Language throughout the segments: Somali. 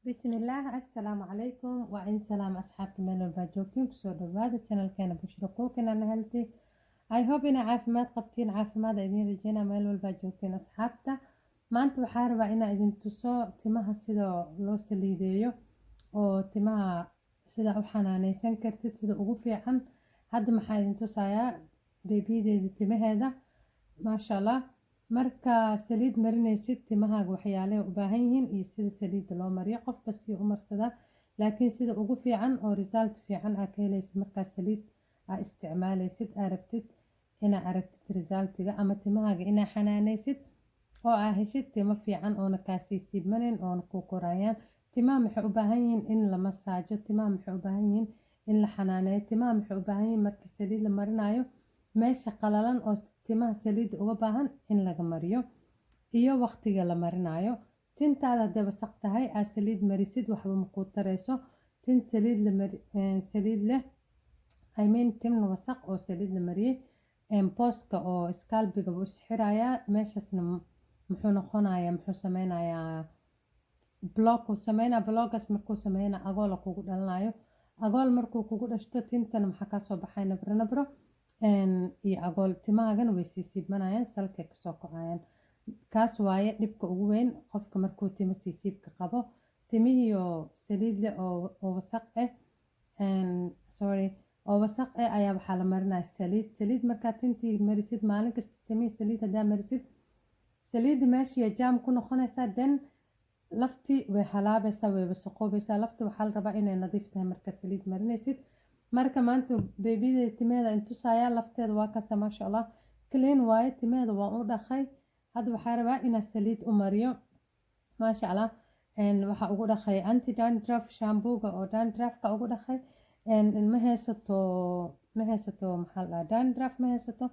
بسم الله السلام عليكم وإن سلام أصحابتي meel walbaa joogtiin kusoo dhawaada channelkeena Bushra Cooking and Healthy. I hope ina caafimaad qabtiin, caafimaad idin rajeyna meel walbaa joogtiin asxaabta. Maanta waxaa rabaa inaan idin tuso timaha sida loo saliideeyo oo timaha sida u xanaaneysan kartid sida ugu fiican. Hadda maxaa idin tusayaa beebideeda timaheeda maasha Allah. Marka saliid marinaysid timahaaga waxyaalaha u baahan yihiin iyo sida saliidda loo mariyo qofba si u marsada, laakiin sida ugu fiican oo result fiican aad ka helaysid marka saliid aad isticmaalaysid aad rabtid inaad aragtid resultiga ama timahaaga inaad xanaaneysid oo aad heshid timo fiican oona kaa siibmanin oona ku korayaan. Timaha maxay u baahan yihiin in la masaajo, timaha maxay u baahan yihiin in la xanaaneeyo, timaha maxay u baahan yihiin marka saliid la marinayo meesha qalalan oo timaha saliid uga baahan in laga mariyo iyo waqtiga la marinayo. Tintaada hadday wasaq tahay aad saliid marisid waxba ma ku tarayso. Tin saliid leh tin wasaq oo saliid la mariyay booska oo scalp-ga wuu isxirayaa meeshasna muxuu noqonayaa muxuu sameynayaa block uu sameynaa blockas markuu sameynaa agool kugu dhalanayo. Agool markuu kugu dhashto tintana maxaa ka soo baxay nabro iyo agool timahaagana way siibmanayaan salka ka soo kacayaan. Kaas waaye dhibka ugu weyn qofka markuu timo siibka qabo. Timihii oo saliid leh oo wasaq ayaa waxaa la marinayaa saliid markaa tintii marisid maalin kasta timihii saliid hadaa marisid saliidda meeshii jaam ku noqonaysaa then laftii way halaabaysaa way wasaqoobaysaa. Lafta waxaa la rabaa inay nadiif tahay marka saliid marinaysid. Marka maanta beebideeda timaheeda intusayaa lafteeda waa kasa maasha Allah clean waaye timaheeda waa u dhaqay. Hadda waxaa rabaa inaan saliid u mariyo maasha Allah. Waxaa ugu dhaqay anti dandruff shampoo-ga oo dandruff-ka ugu dhaqay. ma haysato maxaa la dandruff ma haysato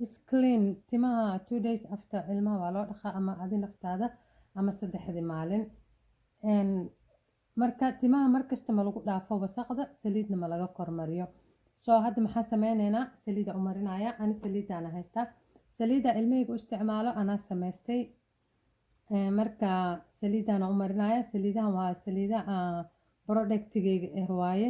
is clean timaha 2 days after ilmaha waa loo dhaqaa ama adi naftaada ama 3 maalin. Marka timaha markasta ma lagu dhaafo wasaqda saliidna ma laga kormariyo. Hadda maxaa sameynaynaa saliida u marinaya ani saliidana haystaa saliida ilmahayga u isticmaalo anaa samaystay. Marka saliidana u marinaya saliidahan waa saliida productigeyga waaye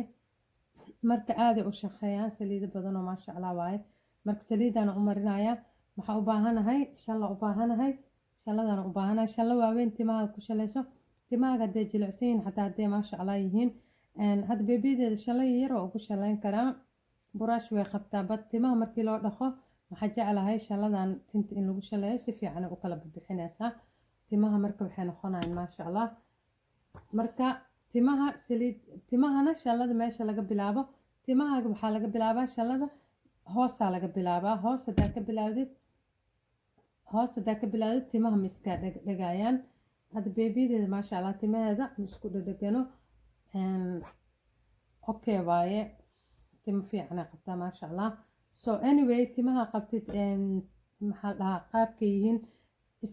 marka aad u shaqeeyaan saliida badan oo maasha Allah waaye. Marka saliidana u marinaya maxaa u baahanahay shala shala waaweyn timaha ku shalayso timaaga hadday jilicsan yihiin xataa hadday maasha Allah yihiin hadda beebideeda shala yar oo ugu shalayn karaa buraash way qabtaa bad timaha markii loo dhaqo waxaa jeclahay shaladan tinta in lagu shalayo si fiican u kala bixinaysaa timaha marka waxay noqonayaan maasha Allah. Marka timahana shalada meesha laga bilaabo timahaaga waxaa laga bilaabaa shalada hoosaa laga bilaabaa hoos hadaa ka bilaawdid timaha ma iska dhagayaan. Hadda beebideeda maasha Allah timaheeda isku dhagano okay waaye timo fiican ay qabtaa maasha Allah. Anyway timaha qabtid maxaa la dhahaa qaabka yihiin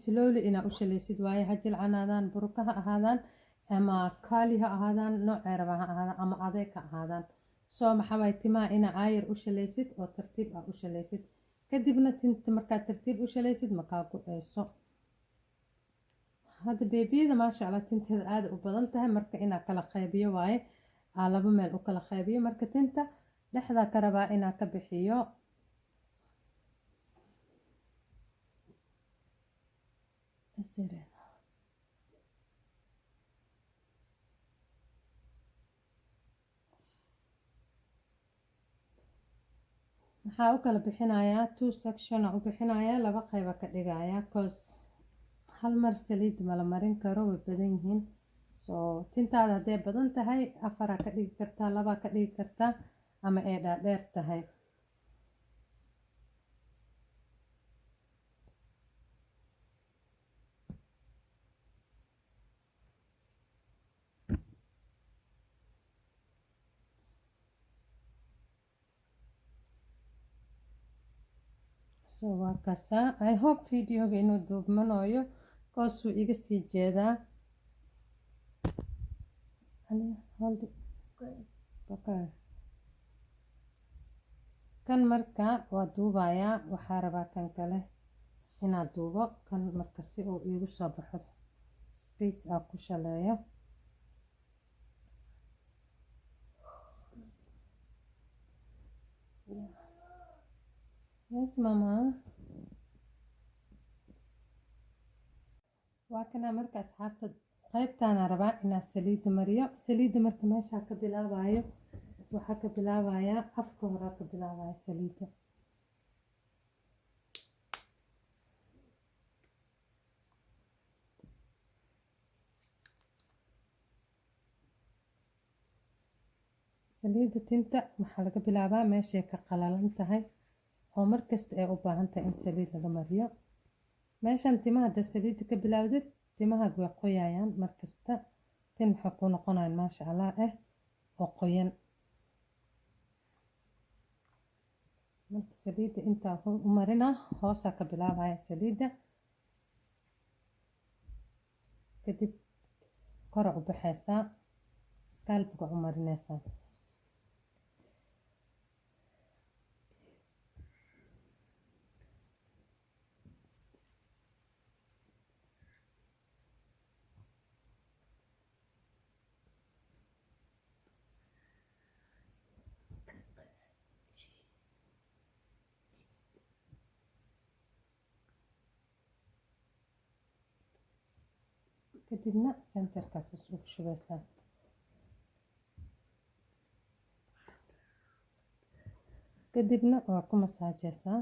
slowly inaa u shalaysid waaye ha jilcanaadaan buruka ha ahaadaan ama kaali ha ahaadaan noocay rabaan ha ahaadaan ama adeeg ha ahaadaan. maxaa waaye timaha inaa aayar u shalaysid oo tartiib ah u shalaysid kadibna tinta markaa tartiib u shalaysid makaa go-eyso. hadda beebiyada maasha Allah tinteeda aad u badan tahay marka inaa kala qaybiyo waaye laba meel u kala qaybiyo marka tinta dhexda ka rabaa inaa ka bixiyo maxaa u kala bixinayaa 2 section u bixinayaa laba qayb ka dhigayaa cause hal mar saliid ma la marin karo way badan yihiin. tintaada hadday badan tahay 4 ka dhigi kartaa 2 ka dhigi kartaa ama ay dheer tahay. waa kasa I hope videoga inuu duubmanayo cause wuu iga sii jeedaa. kan marka waa duubayaa waxaa rabaa kan kale inaad duubo kan marka si uu igu soo baxo space ku shaleeyo. Yes mama. waa kana marka asxaabta qaybtaana rabaa inaan saliida mariyo. Saliida marka meesha ka bilaabayo waxaa ka bilaabayaa afka hore ka bilaabaya saliida. saliida tinta waxaa laga bilaabaa meeshay ka qalalan tahay oo markasta ay u baahan tahay in saliid laga mariyo. meeshan timaha hadda saliida ka bilaawdid timaha way qoyayaan markasta. tin waxay ku noqonayaan maasha allah oo qoyan. marka saliida intaa u marina hoosaa ka bilaabaya saliida, kadib kora u baxaysaa scalp-ga u marinaysaa. kadibna centerkaas ugu shubaysaa. kadibna waa ku masaajaysaa.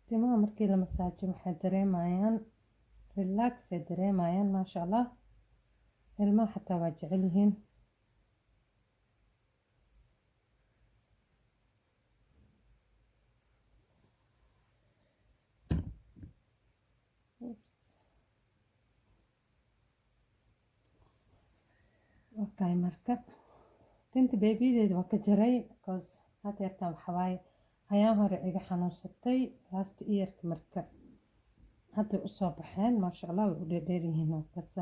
timaha markii la masaajo waxay dareemayaan relax ay dareemayaan maasha allah. ilmaha xataa waa jecel yihiin. okay marka tinta beebideeda waa ka jaray because hadeertaan waxawaaye ayaan hore iga xanuunsatay last yearka. marka hadday usoo baxeen maasha allah way u dheerdheer yihiin oo kasa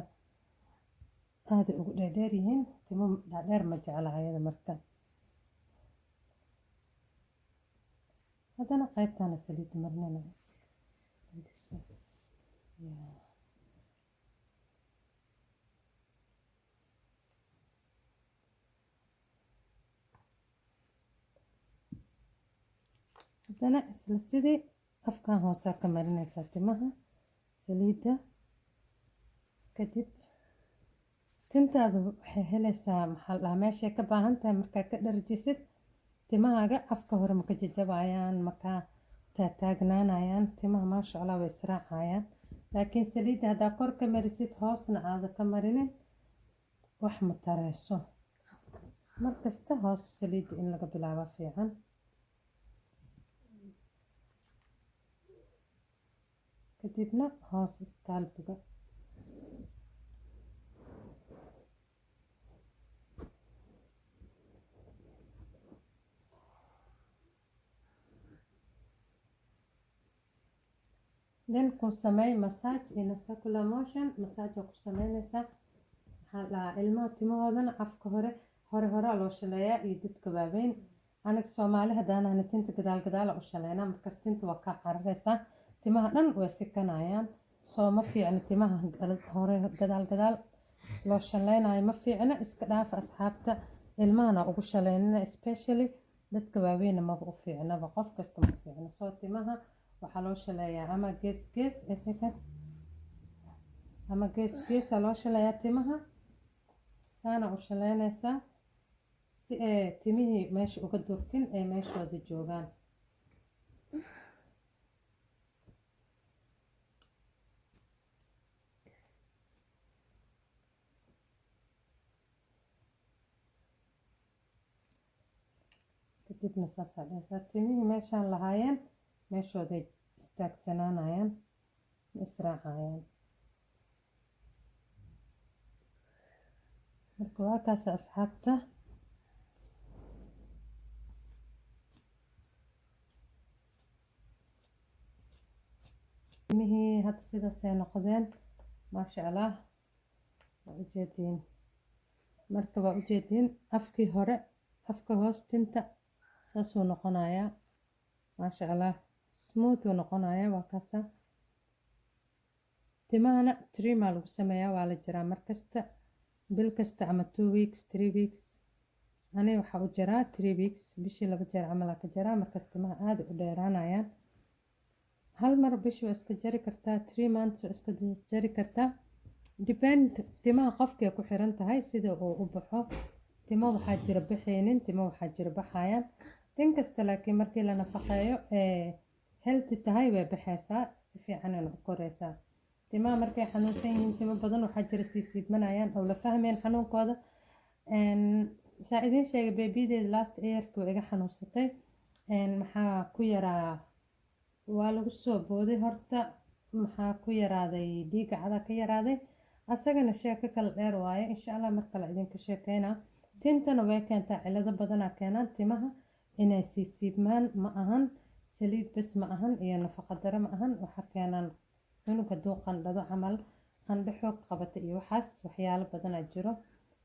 aaday ugu dheerdheer yihiin. timo dhaadheer ma jecla ayada. marka haddana qaybtaana saliida marinana haddana isla sidii afkan hoosaa ka marinaysaa timaha saliida. kadib tintaada waxay helaysaa maxaa la dhahaa meeshay ka baahan tahay. markaa ka dharjisid timahaaga afka hore maka jajabayaan, makaa taagnaanayaan. timaha maasha allah way israacayaan. laakiin saliida haddaa kor ka marisid hoosna aada ka marinin wax ma tareyso. markasta hoos saliida in laga bilaabo fiican. kadibna hoos scalp-ga. then ku sameey massage in a circular motion. massage ku sameynaysaa maxaa la dhahaa ilmaha timahoodana afka hore loo shaleeyaa iyo dadka waaweyn. aniga soomaali haddaanahna tinta gadaal u shaleynaa. markaas tinta waa kaa cararaysaa, timaha dhan way sikanayaan. soo ma fiicna timaha hore gadaal loo shaleynayo ma fiicna. iska dhaafa asxaabta. ilmahana ugu shaleynina especially dadka waaweyna maba u fiicnaba. qof kasta ma fiicna. soo timaha waxaa loo shaleeyaa ama gees loo shaleeyaa timaha. saana u shaleynaysaa si ay timihii meesha uga durkin ay meeshooda joogaan. kadibna saasaa dhahaysaa timihii meeshaan lahaayeen meeshooday istaagsanaanayaan, ma israacayaan. marka waa kaas asxaabta. timihii hadda sidaasay noqdeen maasha allah. waa ujeediin. marka waa ujeediin afkii hore afka hoos tinta saasuu noqonayaa maasha allah. smooth uu noqonaya. Waa kaasa timahana trimaa lagu sameeyaa, waa la jaraa markasta bil kasta ama 2 weeks 3 weeks. aniga waxaa u jaraa 3 weeks, bishii 2 jeer camal ka jaraa. markas timaha aad u dheeraanayaan. hal mar bishii waa iska jari kartaa, 3 months waa iska jari kartaa, depend timaha qofkay ku xiran tahay sida uu u baxo. timo waxaa jira baxaynin, timo waxaa jira baxayaan. tin kasta laakiin markii la nafaqeeyo healthy tahay way baxaysaa, si fiican ay u koraysaa. timaha markay xanuunsan yihiin, timo badan waxaa jira siibmanayaan oo la fahmeen xanuunkooda. saa idin sheegay beebideeda last yearkii way iga xanuunsatay. maxaa ku yaraa, waa lagu soo booday horta, maxaa ku yaraaday dhiiga cada ka yaraaday. asagana sheeko kala dheer waaye, insha Allah mar kale idinka sheekeynaa. tintana way keentaa cilado badanaa keenaan timaha inay siibmaan, ma ahan saliid bas ma ahan iyo nafaqo daro ma ahan. waxa keenaan cunug hadduu qandhado camal, qandho xoog qabata iyo waxaas, waxyaalo badanaa jiro.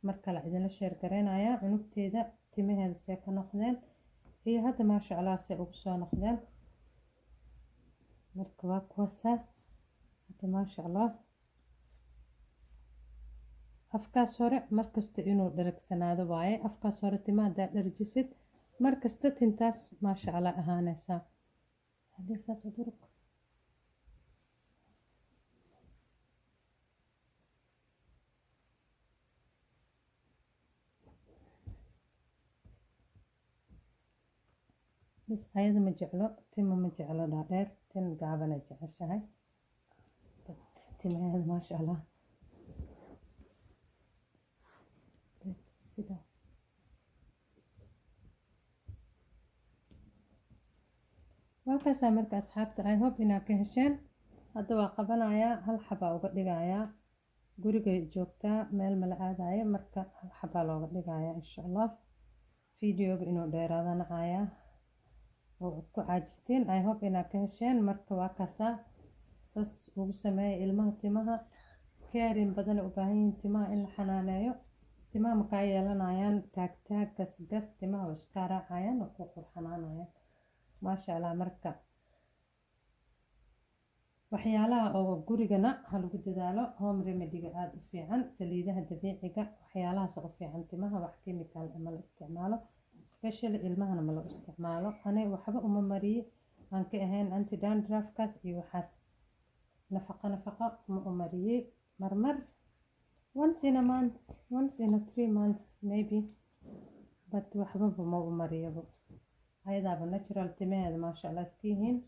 mar kale idinla sheer gareynayaa cunugteeda timaheeda see ka noqdeen iyo hadda maasha Allah see ugu soo noqdeen. marka waa kuwaasaa hadda maasha Allah. afkaas hore markasta inuu dharagsanaado waaye. afkaas hore timaha haddaa dharjisid markasta tintaas maasha Allah ahaanaysaa. haddii saas u durug bas. ayada ma jeclo timo, ma jeclo dhaadheer, tin gaabanay jeceshahay. timaheeda maasha Allah sida waa kaasaa. marka asxaabta I hope inaad ka hesheen. hadda waa qabanayaa, hal xabaa uga dhigayaa. gurigay joogtaa, meel mala aadayo, marka hal xabaa looga dhigayaa insha Allah. videoga inuu dheeraadana ayaa oo ku caajistiin. I hope inaad ka hesheen. marka waa kaasaa, saas ugu sameeya ilmaha timaha. caring badan u baahan yihiin timaha in la xanaaneeyo. timaha makaa yeelanayaan taag taag gas gas, timaha waa iska raacayaan oo ku qurxanaanayaan maasha Allah. marka waxyaalaha oo gurigana ha lagu dadaalo. home remedy-ga aada u fiican, saliidaha dabiiciga, waxyaalahaas u fiican timaha. wax chemical ma la isticmaalo, especially ilmahana ma la isticmaalo. aniga waxba uma mariye aan ka ahayn anti dandruffkaas iyo waxaas. nafaqo ma u mariyey. marmar once in a month, once in a 3 months maybe, but waxbaba ma u mariyabo. ayadaaba natural timaheeda maasha Allah iska yihiin.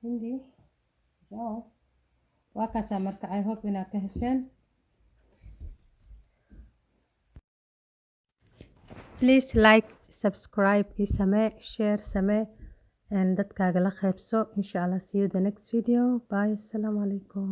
hindi jao waa kaasaa. marka I hope inaad ka hesheen. please like, subscribe ii samee, share samee, dadkaaga la qaybso. insha Allah see you the next video. bye. Assalamu alaikum.